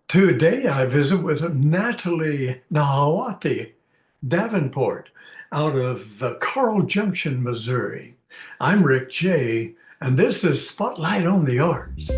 Today I visit with Natalie Davenport out of Carl Junction, Missouri. I'm Rick J, and this is Spotlight on the Arts.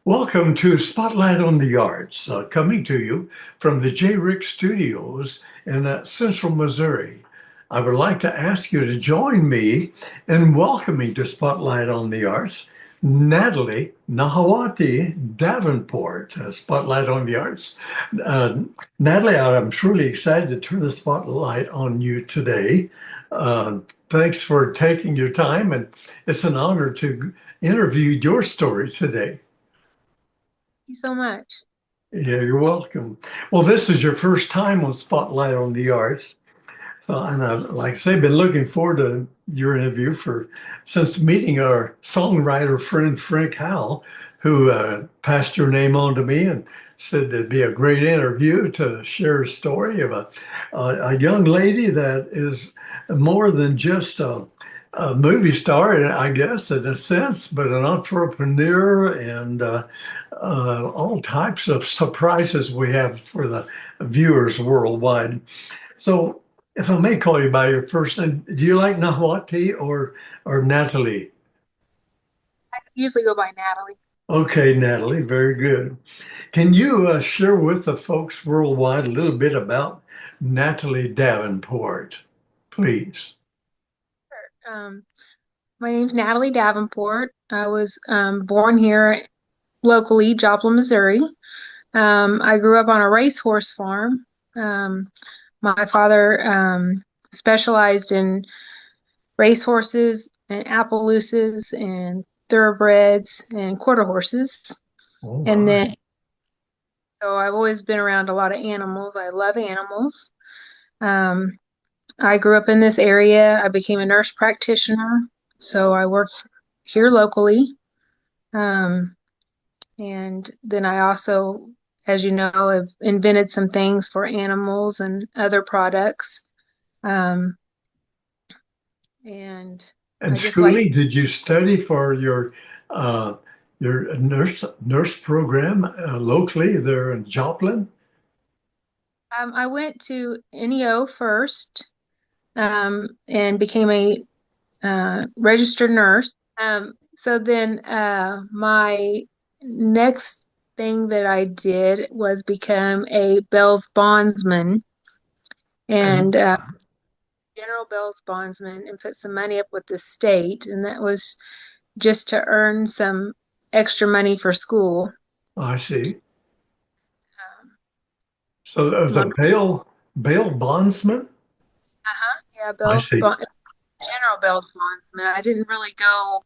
Welcome to Spotlight on the Arts, coming to you from the J. Rick Studios in Central Missouri. I would like to ask you to join me in welcoming to Spotlight on the Arts, Natalie Davenport, Spotlight on the Arts. Natalie, I'm truly excited to turn the spotlight on you today. Thanks for taking your time, and it's an honor to interview your story today. You so much. Yeah, you're welcome. Well, this is your first time on Spotlight on the Arts. So, and like I say, been looking forward to your interview since meeting our songwriter friend, Frank Howell, who passed your name on to me and said it'd be a great interview to share a story of a young lady that is more than just a movie star, I guess, in a sense, but an entrepreneur and all types of surprises we have for the viewers worldwide. So, if I may call you by your first name, do you like Nawati or Natalie? I usually go by Natalie. Okay, Natalie, very good. Can you share with the folks worldwide a little bit about Natalie Davenport, please? Um, my name's Natalie Davenport. I was born here locally, Joplin, Missouri. I grew up on a racehorse farm. My father specialized in racehorses and Appaloosas and thoroughbreds and quarter horses. Oh, And my. then, so I've always been around a lot of animals. I love animals. Um, I grew up in this area. I became a nurse practitioner, so I worked here locally. Um, and then I also, as you know, have invented some things for animals and other products. Um, and And I just like, schooling, did you study for uh, your nurse program locally there in Joplin? I went to NEO first, and became a registered nurse. So then my next thing that I did was become a Bell's bondsman And and General Bell's bondsman and put some money up with the state. And that was just to earn some extra money for school. I see. Um, So as a my, bail bondsman, yeah, I see. General Bell's bondsman. I didn't really go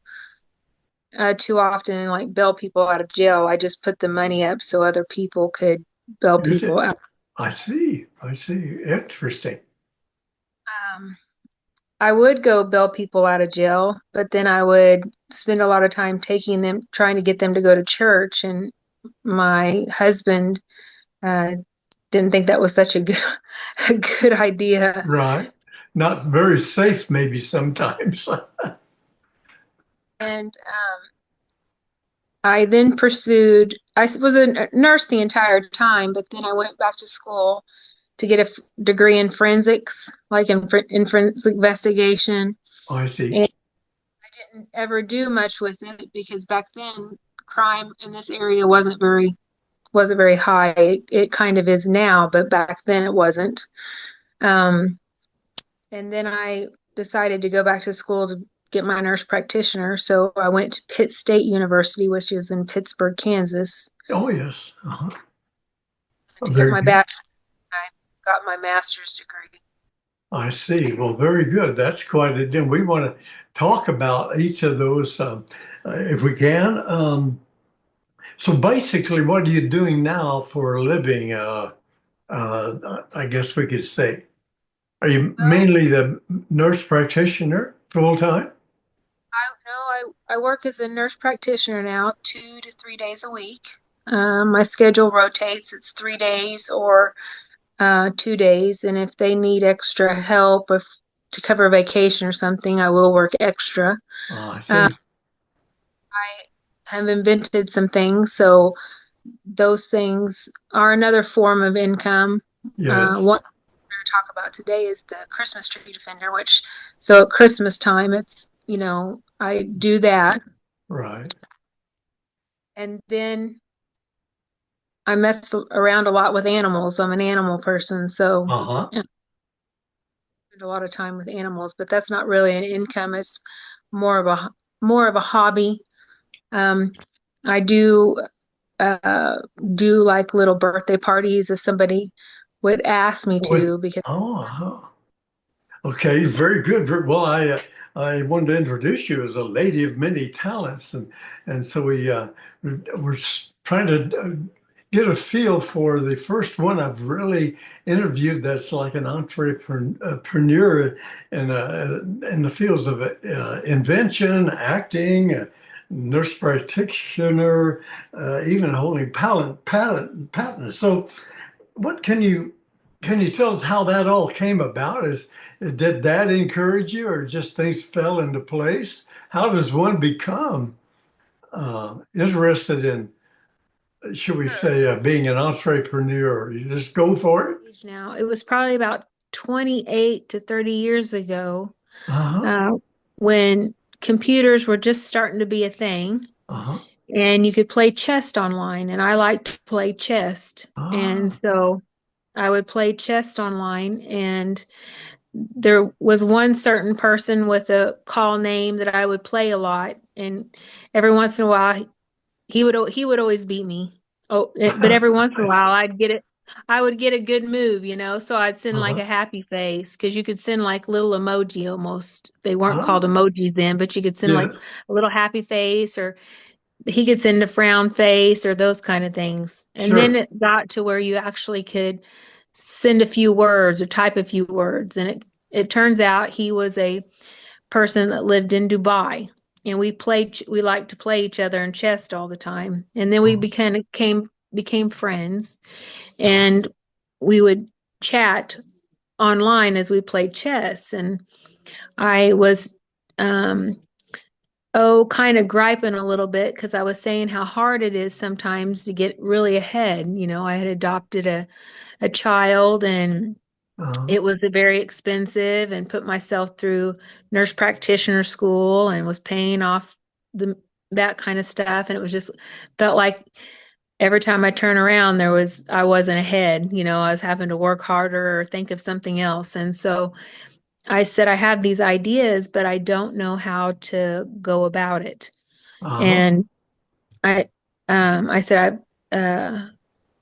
too often and like bail people out of jail. I just put the money up so other people could bail Use people it. out. I see. I see. Interesting. Um, I would go bail people out of jail, but then I would spend a lot of time taking them, trying to get them to go to church. And my husband uh, didn't think that was such a good, a good idea. Right. Not very safe, maybe sometimes. And I then pursued, was a nurse the entire time, but then I went back to school to get a degree in forensics, like in forensic investigation. I see. And I didn't ever do much with it because back then crime in this area wasn't very high. It kind of is now, but back then it wasn't. Um, and then I decided to go back to school to get my nurse practitioner. So I went to Pitt State University, which is in Pittsburgh, Kansas, Oh, yes. to get Very my good. back. I got my master's degree. I see. Well, very good. That's quite a deal. We want to talk about each of those if we can. So basically, what are you doing now for a living? I guess we could say. Are you Well, mainly the nurse practitioner full time? I work as a nurse practitioner now, 2 to 3 days a week. My schedule rotates. It's 3 days or 2 days, and if they need extra help if to cover a vacation or something, I will work extra. I Uh, see. I have invented some things, so those things are another form of income. Yes. What we're going to talk about today is the Christmas tree defender, which, so at Christmas time, I do that. Right. And then I mess around a lot with animals. I'm an animal person, so Uh-huh. I spend a lot of time with animals, but that's not really an income. It's more of a more of a hobby. Um, I uh, do like little birthday parties if somebody would ask me With to, because uh-huh. Okay, very good. Well, I wanted to introduce you as a lady of many talents, and so we're trying to get a feel for the first one I've really interviewed that's like an entrepreneur in the fields of invention, acting, nurse practitioner, even holding patents. So what can you tell us how that all came about? Did that encourage you, or just things fell into place? How does one become interested in, should we sure. say, being an entrepreneur? You just go for it. Now it was probably about 28 to 30 years ago, Uh-huh. uh, when computers were just starting to be a thing, Uh-huh. and you could play chess online, and I like to play chess. And Ah. so I would play chess online, and there was one certain person with a call name that I would play a lot, and every once in a while he would always beat me. But every once in a I see. while I would get a good move, so I'd send like Uh-huh. a happy face, because you could send like little emoji almost. They weren't called Ah. emojis then, but you could send like Yes. a little happy face, or he could send a frown face, or those kind of things. And then Sure. it got to where you actually could send a few words or type a few words. And it turns out he was a person that lived in Dubai. And we liked to play each other in chess all the time. And then we Uh-huh. became friends, and we would chat online as we played chess. And I was um kind of griping a little bit, because I was saying how hard it is sometimes to get really ahead. I had adopted a child, and Uh-huh. it was very expensive, and put myself through nurse practitioner school, and was paying off the that kind of stuff. And it was just felt like every time I turn around, I wasn't ahead. I was having to work harder or think of something else. And so I said, I have these ideas, but I don't know how to go about it. Uh-huh. And I said,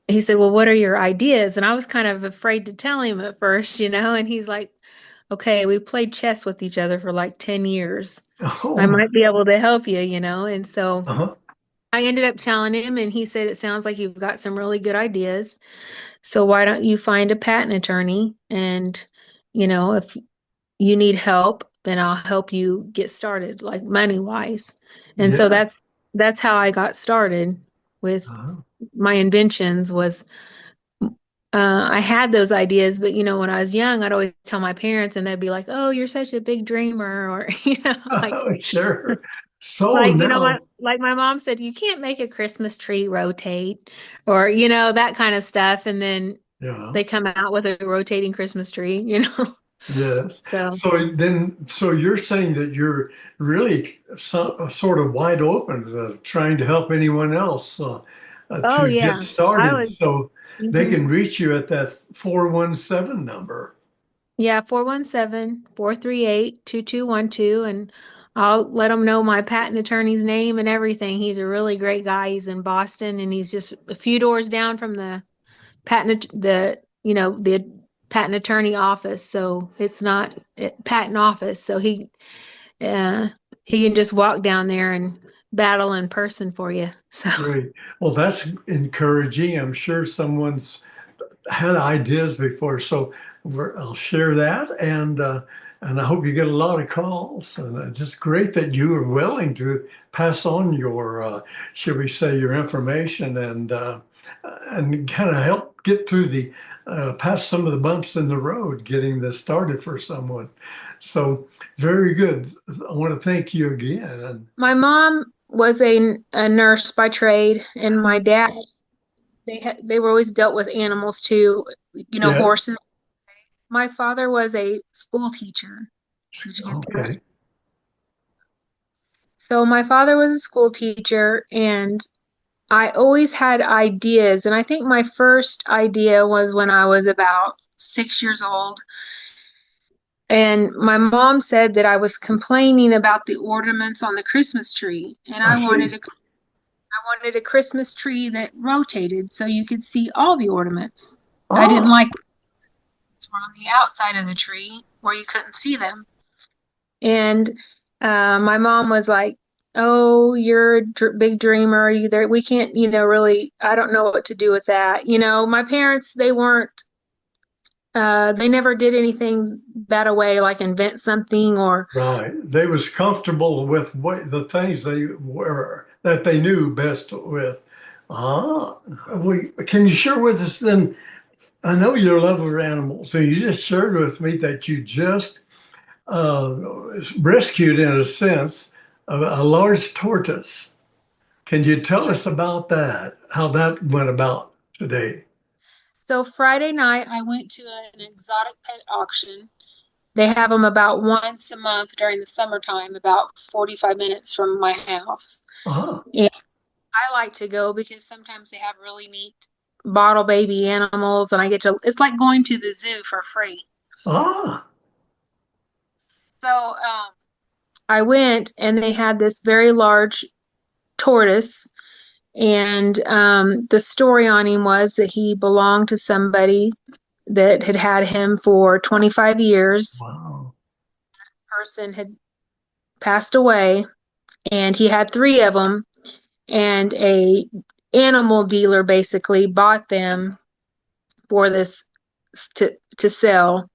he said, well, what are your ideas? And I was kind of afraid to tell him at first, and he's like, okay, we played chess with each other for like 10 years. I Oh. might be able to help you. And so Uh-huh. I ended up telling him, and he said, it sounds like you've got some really good ideas. So why don't you find a patent attorney? And, if you need help, then I'll help you get started, like money wise. And so Yes. that's how I got started with Uh-huh. my inventions. Was I had those ideas, but when I was young, I'd always tell my parents, and they'd be like, "Oh, you're such a big dreamer," or like Oh, sure. So my now, mom said, "You can't make a Christmas tree rotate," or that kind of stuff. And then yeah. they come out with a rotating Christmas tree. Yes. So, So you're saying that you're really sort of wide open to trying to help anyone else oh to get yeah, I started. was. So they Mhm. can reach you at that 417 number. Yeah, 417-438-2212. And I'll let him know my patent attorney's name and everything. He's a really great guy. He's in Boston, and he's just a few doors down from the patent, the patent attorney office, so it's not patent office. So uh, he can just walk down there and battle in person for you. So Great. Well, that's encouraging. I'm sure someone's had ideas before, so I'll share that, and I hope you get a lot of calls. And it's just great that you are willing to pass on your, shall we say, your information and kind of help get through the past some of the bumps in the road, getting this started for someone. So very good. I want to thank you again. And my mom was a nurse by trade, and my dad, they were always dealt with animals too, yes, horses. My father was a school teacher. Did you get that? okay. So my father was a school teacher, and I always had ideas. And I think my first idea was when I was about 6 years old. And my mom said that I was complaining about the ornaments on the Christmas tree. And I see. I wanted a Christmas tree that rotated so you could see all the ornaments. I didn't Ah, like the ones on the outside of the tree where you couldn't see them. And my mom was like, "Oh, you're a big dreamer. You there? We can't, really. I don't know what to do with that." My parents, they weren't. They never did anything that away, like invent something or. right. They was comfortable with what the things they were that they knew best with. Ah, can you share with us then? I know your love of animals, so you just shared with me that you just uh, rescued, in a sense, a large tortoise. Can you tell us about that? How that went about today? So Friday night, I went to an exotic pet auction. They have them about once a month during the summertime, about 45 minutes from my house. Ah, And I like to go because sometimes they have really neat bottle baby animals, and it's like going to the zoo for free. ah, So I went, and they had this very large tortoise. And the story on him was that he belonged to somebody that had had him for 25 years. wow. Person had passed away, and he had three of them. And a animal dealer basically bought them for this to sell,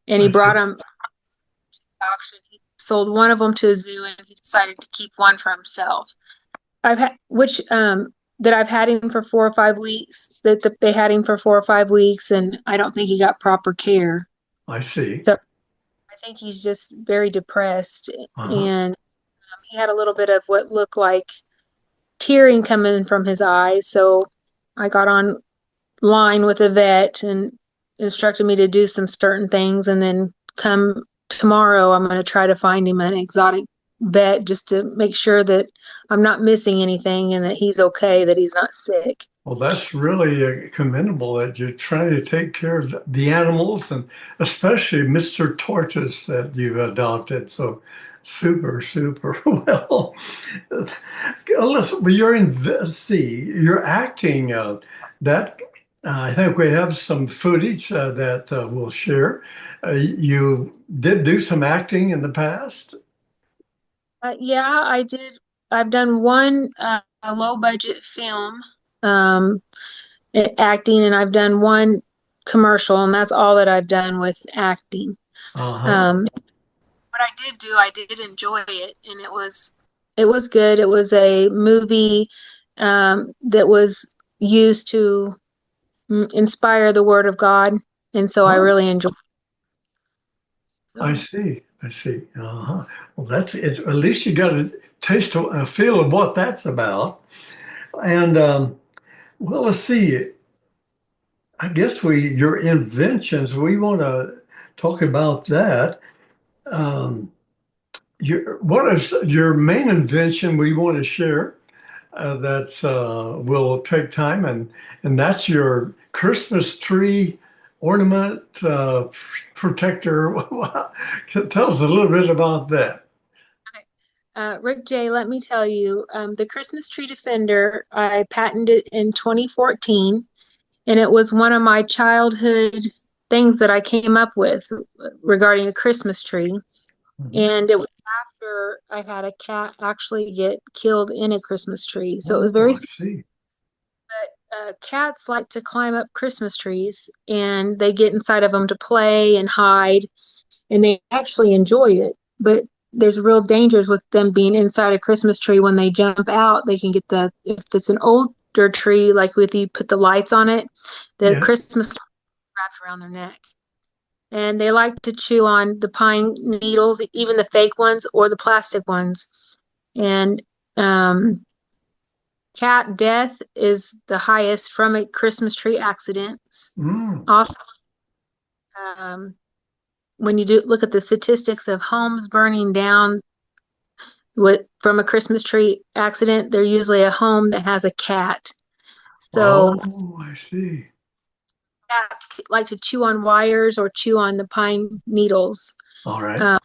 and he I brought see. them to auction. He sold one of them to a zoo, and he decided to keep one for himself. I've had which that I've had him for 4 or 5 weeks. They had him for 4 or 5 weeks, and I don't think he got proper care. I see. So I think he's just very depressed, Uh-huh. and he had a little bit of what looked like tearing coming from his eyes. So I got online with a vet and instructed me to do some certain things, and then come tomorrow, I'm going to try to find him an exotic vet just to make sure that I'm not missing anything and that he's okay, that he's not sick. Well, that's really commendable that you're trying to take care of the animals and especially Mr. Tortoise that you've adopted. So super, super well. Listen, but let's see, you're acting that I think we have some footage that we'll share. You did do some acting in the past. Yeah, I did. I've done one a low budget film um, acting, and I've done one commercial, and that's all that I've done with acting. Uh-huh. What I did do, I did enjoy it, and it was good. It was a movie that was used to inspire the Word of God, and so I Oh, really enjoyed it. I So, see. I see. Uh-huh. Well, that's it. At least you got a taste, a feel of what that's about. And well, let's see. I guess your inventions, we want to talk about that. Um, what is your main invention we want to share? That's will take time, and that's your Christmas tree ornament protector. Tell us a little bit about that. okay. Rick J, let me tell you, the Christmas Tree Defender, I patented it in 2014, and it was one of my childhood. things that I came up with regarding a Christmas tree. Mhm. And it was after I had a cat actually get killed in a Christmas tree. So it was Oh, very, I see. cats like to climb up Christmas trees and they get inside of them to play and hide, and they actually enjoy it. But there's real dangers with them being inside a Christmas tree. When they jump out, they can get if it's an older tree, like with you put the lights on it, the Yes. Christmas wrapped around their neck. And they like to chew on the pine needles, even the fake ones or the plastic ones. And um, cat death is the highest from a Christmas tree accidents. Mm. Often, um, when you do look at the statistics of homes burning down from a Christmas tree accident, they're usually a home that has a cat. So Oh, I see. cats like to chew on wires or chew on the pine needles. All right. Um,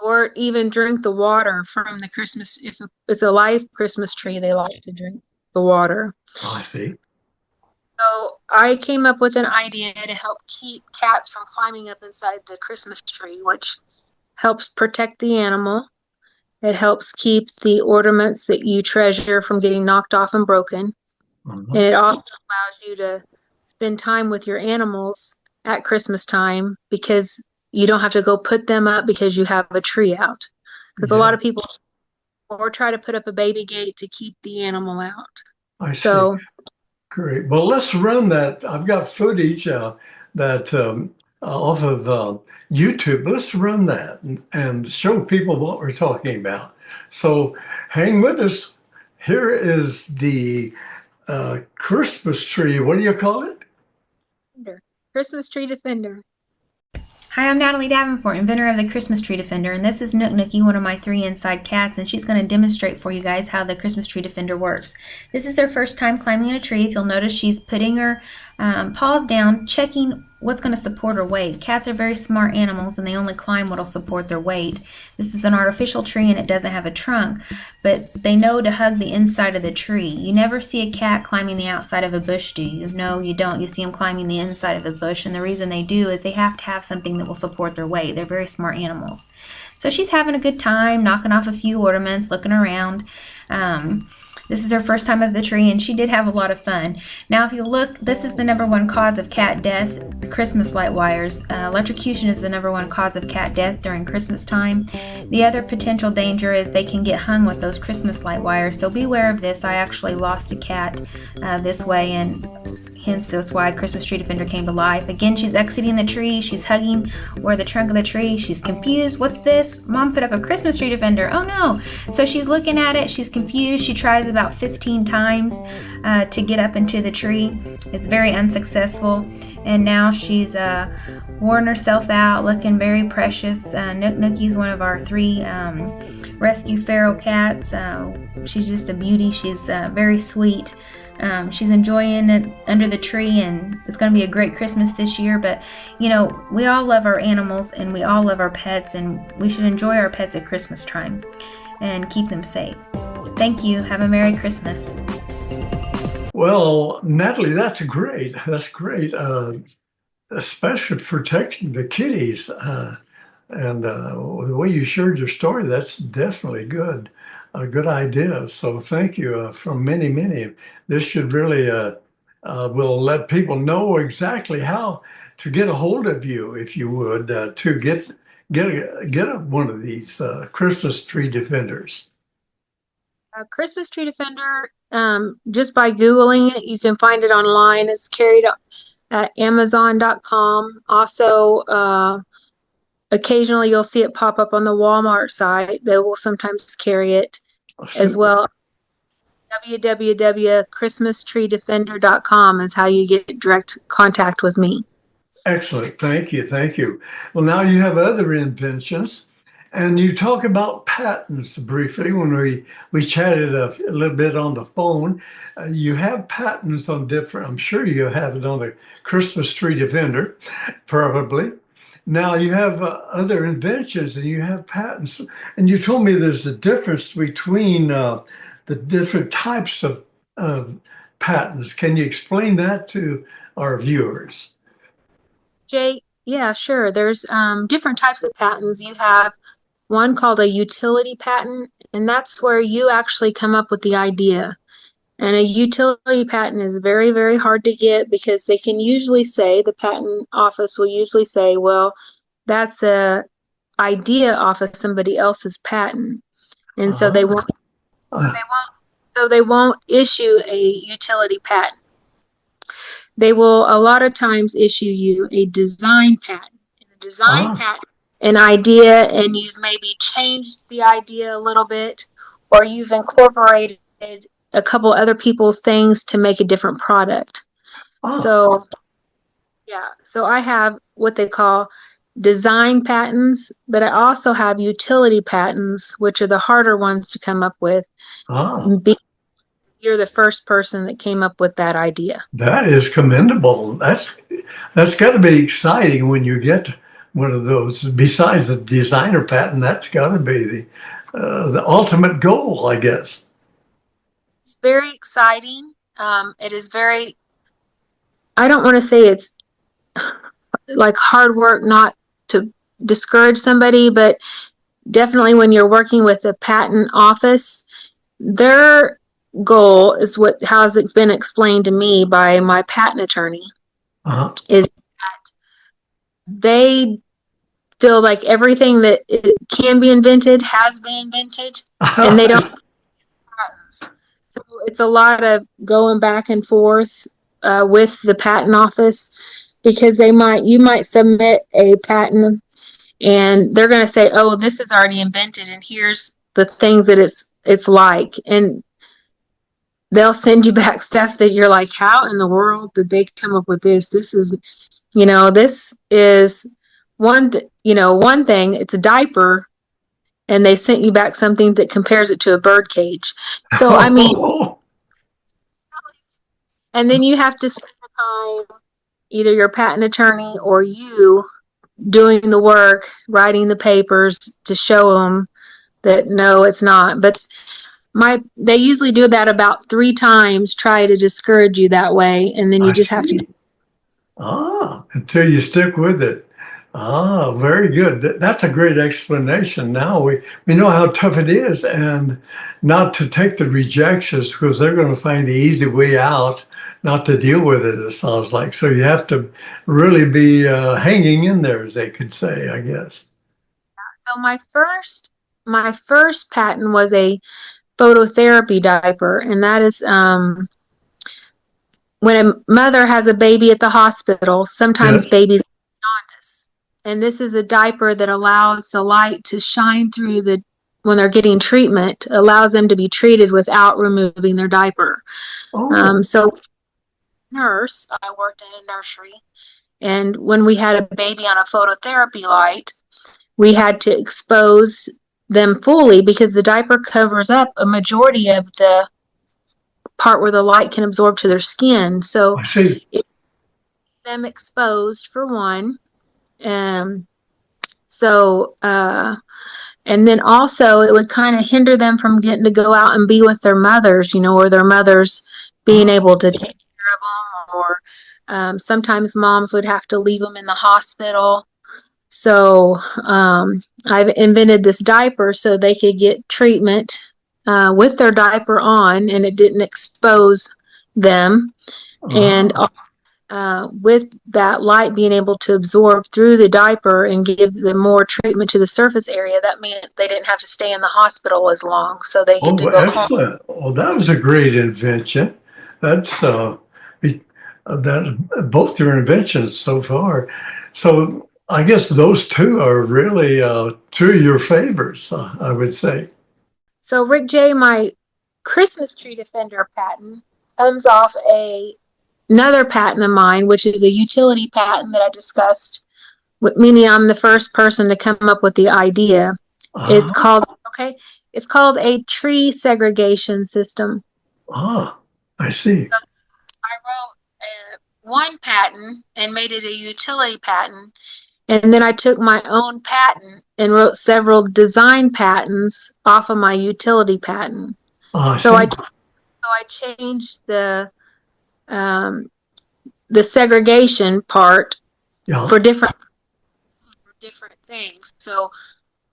or even drink the water from the Christmas. If it's a live Christmas tree, they like to drink the water. I see. So I came up with an idea to help keep cats from climbing up inside the Christmas tree, which helps protect the animal. It helps keep the ornaments that you treasure from getting knocked off and broken. Mhm. And it also allows you to spend time with your animals at Christmas time, because you don't have to go put them up because you have a tree out. Because a Yeah, lot of people or try to put up a baby gate to keep the animal out. I see. So, Great. Well, let's run that. I've got footage that off of YouTube. Let's run that and show people what we're talking about. So hang with us. Here is the Christmas tree. What do you call it? Christmas tree defender. Hi, I'm Natalie Davenport, inventor of the Christmas Tree Defender, and this is Nook Nookie, one of my 3 inside cats, and she's going to demonstrate for you guys how the Christmas Tree Defender works. This is her first time climbing a tree. If you'll notice, she's putting her paws down, checking what's going to support her weight. Cats are very smart animals, and they only climb what will support their weight. This is an artificial tree, and it doesn't have a trunk, but they know to hug the inside of the tree. You never see a cat climbing the outside of a bush, do you? No, you don't. You see them climbing the inside of the bush, and the reason they do is they have to have something that will support their weight. They're very smart animals. So she's having a good time, knocking off a few ornaments, looking around. This is her first time of the tree, and she did have a lot of fun. Now, if you look, this is the #1 cause of cat death, Christmas light wires. Electrocution is the #1 cause of cat death during Christmas time. The other potential danger is they can get hung with those Christmas light wires, so beware of this. I actually lost a cat this way, and hence that's why Christmas Tree Defender came to life. Again, she's exiting the tree. She's hugging where the trunk of the tree. She's confused. What's this? Mom put up a Christmas Tree Defender. Oh no. So she's looking at it. She's confused. She tries about 15 times to get up into the tree. It's very unsuccessful. And now she's worn herself out, looking very precious. Nook Nookie's one of our 3 rescue feral cats. She's just a beauty. She's very sweet. She's enjoying it under the tree, and it's going to be a great Christmas this year. But, you know, we all love our animals, and we all love our pets, and we should enjoy our pets at Christmas time and keep them safe. Thank you. Have a Merry Christmas. Well, Natalie, that's great. That's great. Especially protecting the kitties. And the way you shared your story, that's definitely good. A good idea. So thank you from many, many. This should really will let people know exactly how to get a hold of you, if you would, to get one of these Christmas tree defenders. Christmas tree defender, just by Googling it, you can find it online. It's carried at Amazon.com. Also, occasionally you'll see it pop up on the Walmart site. They will sometimes carry it as well. www.christmastreedefender.com is how you get direct contact with me. Excellent. Thank you. Thank you. Well, now you have other inventions, and you talk about patents briefly when we chatted a little bit on the phone. You have patents on different, I'm sure you have it on the Christmas tree defender, probably. Now you have other inventions and you have patents. And you told me there's a difference between the different types of patents. Can you explain that to our viewers? Jay, yeah, sure. There's different types of patents. You have one called a utility patent, and that's where you actually come up with the idea. And a utility patent is very, very hard to get because they can usually say, the patent office will usually say, well, that's a idea off of somebody else's patent. And so they Uh-huh. won't Uh, they won't issue a utility patent. They will a lot of times issue you a design patent. And a design ah, patent, an idea, and you've maybe changed the idea a little bit, or you've incorporated a couple other people's things to make a different product. ah, So, yeah, so I have what they call design patents, but I also have utility patents, which are the harder ones to come up with. ah. You're the first person that came up with that idea. That is commendable. That's got to be exciting when you get one of those. Besides the designer patent, that's got to be the ultimate goal, I guess. It's very exciting. It is very, I don't want to say it's like hard work not to discourage somebody, but definitely when you're working with a patent office, their goal is how it's been explained to me by my patent attorney, Uh-huh. is that they feel like everything that it can be invented has been invented, and they don't patents. So it's a lot of going back and forth with the patent office, because you might submit a patent and they're going to say, oh, this is already invented and here's the things that it's like, and they'll send you back stuff that you're like, how in the world did they come up with this? This is one thing, it's a diaper, and they sent you back something that compares it to a bird cage. So I mean, and then you have to spend the time, either your patent attorney or you, doing the work, writing the papers to show them that no, it's not. But they usually do that about 3 times, try to discourage you that way, and then you I just have to. see. Until you stick with it. Very good. That's a great explanation. Now we know how tough it is, and not to take the rejections because they're going to find the easy way out, not to deal with it, it sounds like. So you have to really be hanging in there, as they could say, I guess. So my first patent was a phototherapy diaper, and that is when a mother has a baby at the hospital, sometimes Yes. babies have jaundice. And this is a diaper that allows the light to shine through when they're getting treatment, allows them to be treated without removing their diaper. Oh, So, I worked in a nursery, and when we had a baby on a phototherapy light, we had to expose them fully because the diaper covers up a majority of the part where the light can absorb to their skin. So I see. it them exposed for one. Um, so and then also it would kind of hinder them from getting to go out and be with their mothers, or their mothers being Oh, able to take care of them, or sometimes moms would have to leave them in the hospital. So I've invented this diaper so they could get treatment with their diaper on, and it didn't expose them. And ah. with that light being able to absorb through the diaper and give them more treatment to the surface area, that meant they didn't have to stay in the hospital as long, so they get Oh, to go home. excellent. Well, that was a great invention. That's that both your inventions so far. So I guess those two are really two of your favorites, I would say. So Rick J, my Christmas tree defender patent comes off another patent of mine, which is a utility patent that I discussed, meaning I'm the first person to come up with the idea. It's Ah, called it's called a tree segregation system. I see. I wrote one patent and made it a utility patent, and then I took my own patent and wrote several design patents off of my utility patent. I So I see. changed the segregation part Yeah. for different things. So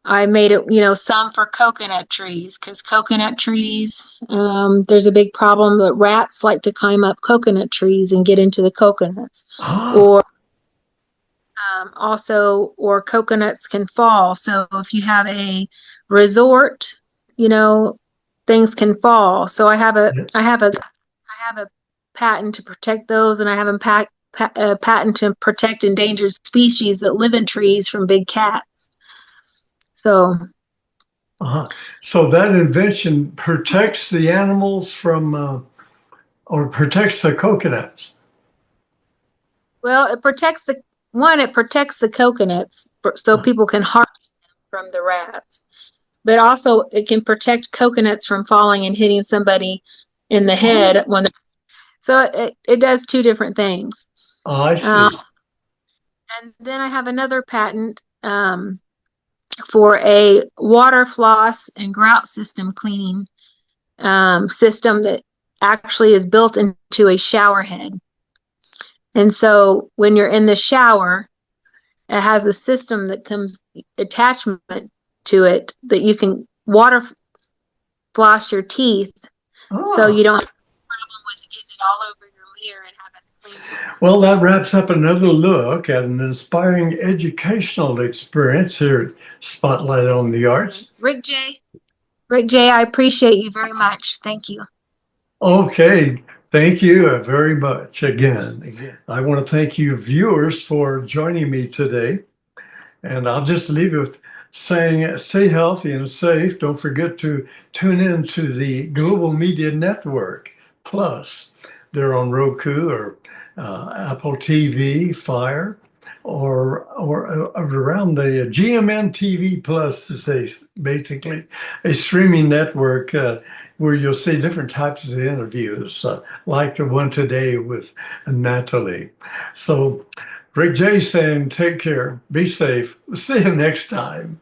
I made it, some for coconut trees, because coconut trees, there's a big problem that rats like to climb up coconut trees and get into the coconuts. Ah, Or or coconuts can fall. So if you have a resort, things can fall. So yeah. I have a patent to protect those, and I have a patent to protect endangered species that live in trees from big cats. So So that invention protects the animals from, or protects the coconuts. well, it protects the coconuts so people can harvest them from the rats. But also it can protect coconuts from falling and hitting somebody in the Oh, head so it does two different things. I Um, see. and then I have another patent for a water floss and grout system cleaning system that actually is built into a shower head. And so when you're in the shower, it has a system that comes attachment to it that you can water floss your teeth, so Ah, you don't have a problem with getting it all over your mirror and having to clean it. well, that wraps up another look at an inspiring educational experience here at Spotlight on the Arts. Rick J, I appreciate you very much. Thank you. Okay, thank you very much again. I want to thank you, viewers, for joining me today. And I'll just leave you with saying stay healthy and safe. Don't forget to tune in to the Global Media Network Plus. They're on Roku or Apple TV, Fire, or around the GMN TV Plus, to say basically a streaming network where you'll see different types of interviews, like the one today with Natalie. So Rick J saying, take care, be safe. See you next time.